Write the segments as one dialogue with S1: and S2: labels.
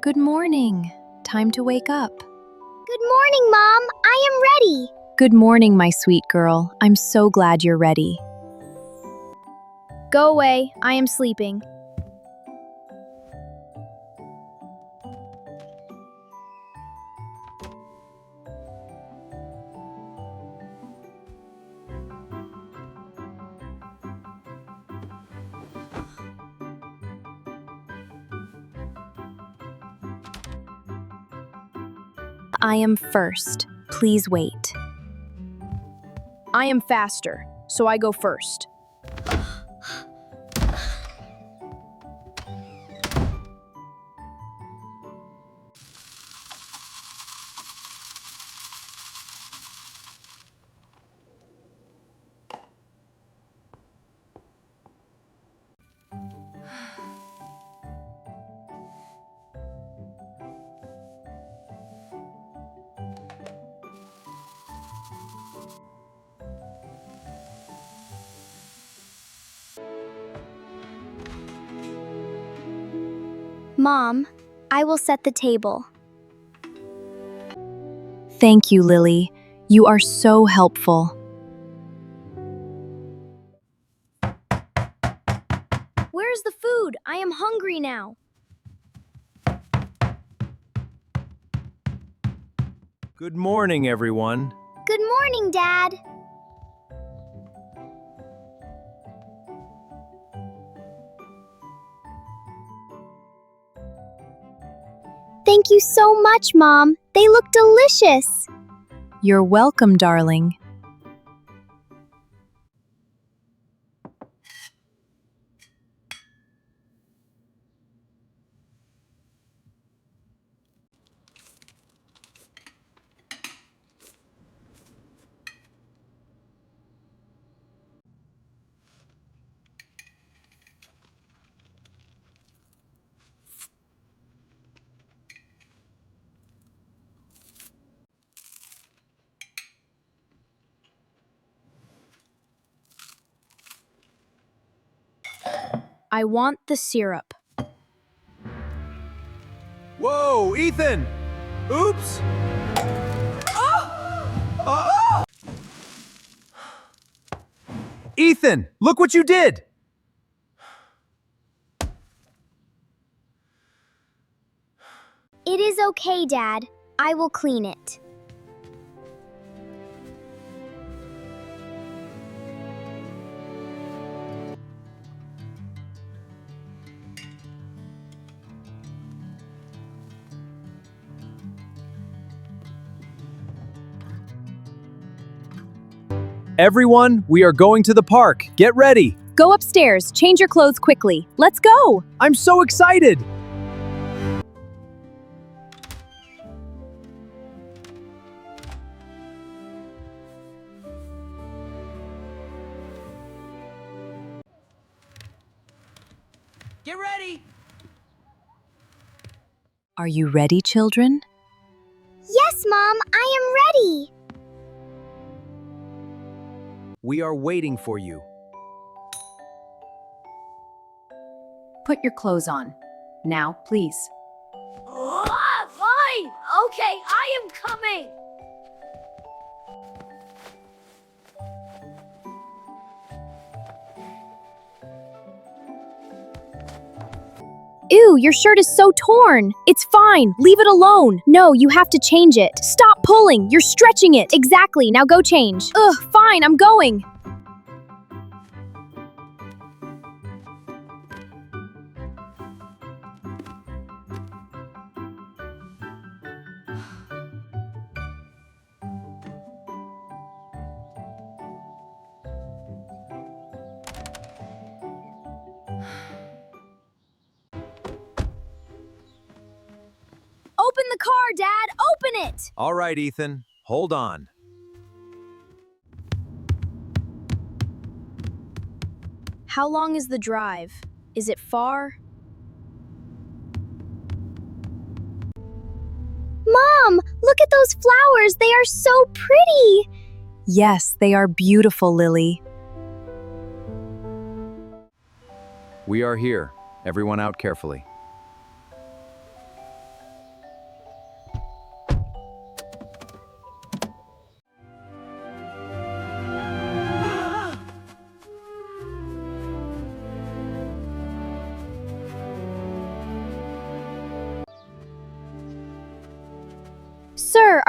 S1: Good morning. Time to wake up.
S2: Good morning, Mom. I am ready.
S1: Good morning, my sweet girl. I'm so glad you're ready.
S2: Go away. I am sleeping.
S1: I am first. Please wait.
S3: I am faster, so I go first.
S2: Mom, I will set the table.
S1: Thank you, Lily. You are so helpful.
S2: Where's the food? I am hungry now.
S4: Good morning, everyone.
S2: Good morning, Dad. Thank you so much, Mom. They look delicious.
S1: You're welcome, darling.
S3: I want the syrup.
S4: Whoa, Ethan! Oops! Ethan, look what you did!
S2: It is okay, Dad. I will clean it.
S4: Everyone, we are going to the park. Get ready.
S1: Go upstairs. Change your clothes quickly. Let's go.
S4: I'm so excited!
S3: Get ready!
S1: Are you ready, children?
S2: Yes, Mom. I am ready.
S4: We are waiting for you.
S1: Put your clothes on. Now, please.
S2: Fine. Okay, I am coming.
S1: Ew, your shirt is so torn. It's fine. Leave it alone. No, you have to change it. Stop pulling. You're stretching it. Exactly. Now go change. Ugh, fine. I'm going.
S2: Open the car, Dad. Open it.
S4: All right, Ethan, hold on.
S3: How long is the drive? Is it far?
S2: Mom, look at those flowers. They are so pretty.
S1: Yes, they are beautiful, Lily.
S4: We are here. Everyone out carefully.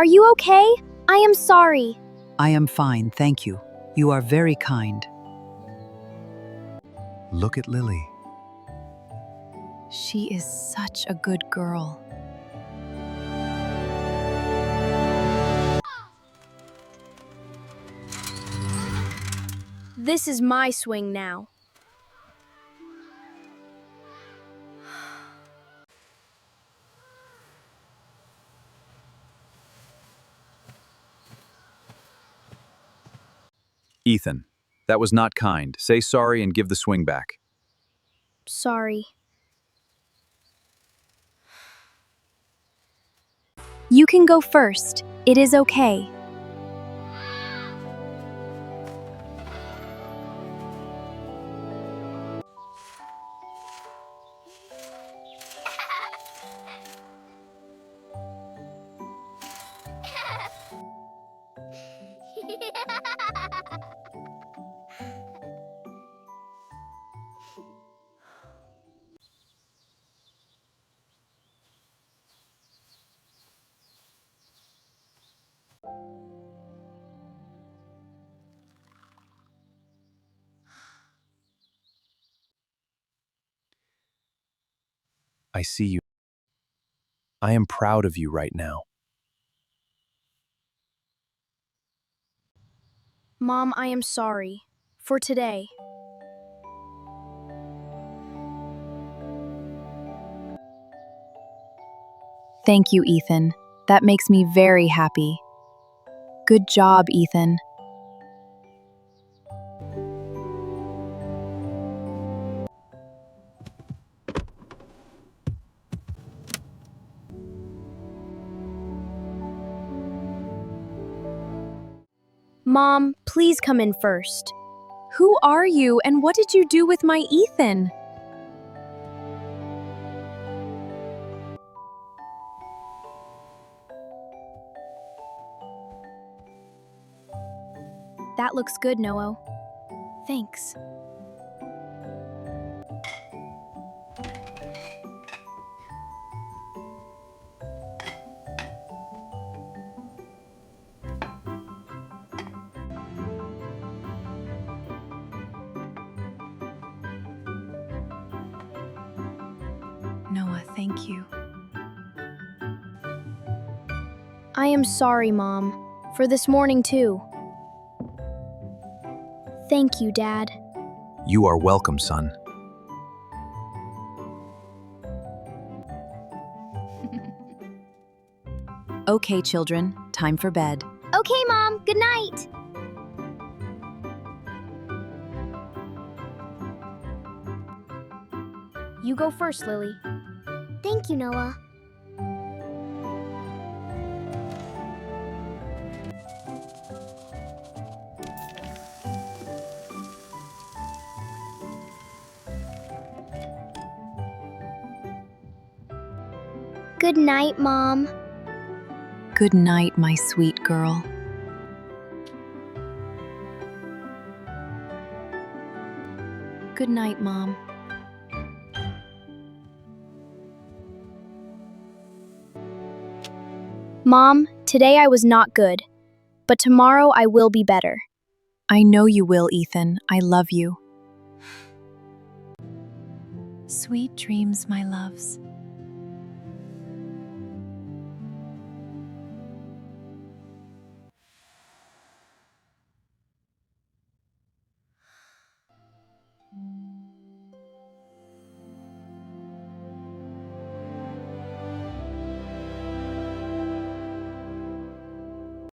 S1: are you okay? I am sorry.
S5: I am fine, thank you. You are very kind.
S4: Look at Lily.
S3: She is such a good girl.
S1: This is my swing now.
S4: Ethan, that was not kind. Say sorry and give the swing back.
S1: Sorry. You can go first. It is okay.
S4: I see you. I am proud of you right now.
S1: Mom, I am sorry. For today.
S3: Thank you, Ethan. That makes me very happy. Good job, Ethan.
S1: Mom, please come in first.
S3: Who are you and what did you do with my Ethan?
S1: That looks good, Noah. Thanks.
S3: Noah, thank you.
S1: I am sorry, Mom. For this morning, too. Thank you, Dad.
S4: You are welcome, son.
S3: Okay, children, time for bed.
S2: Okay, Mom. Good night.
S1: You go first, Lily.
S2: Thank you, Noah. Good night, Mom.
S3: Good night, my sweet girl. Good night, Mom.
S1: Mom, today I was not good. But tomorrow I will be better.
S3: I know you will, Ethan. I love you. Sweet dreams, my loves.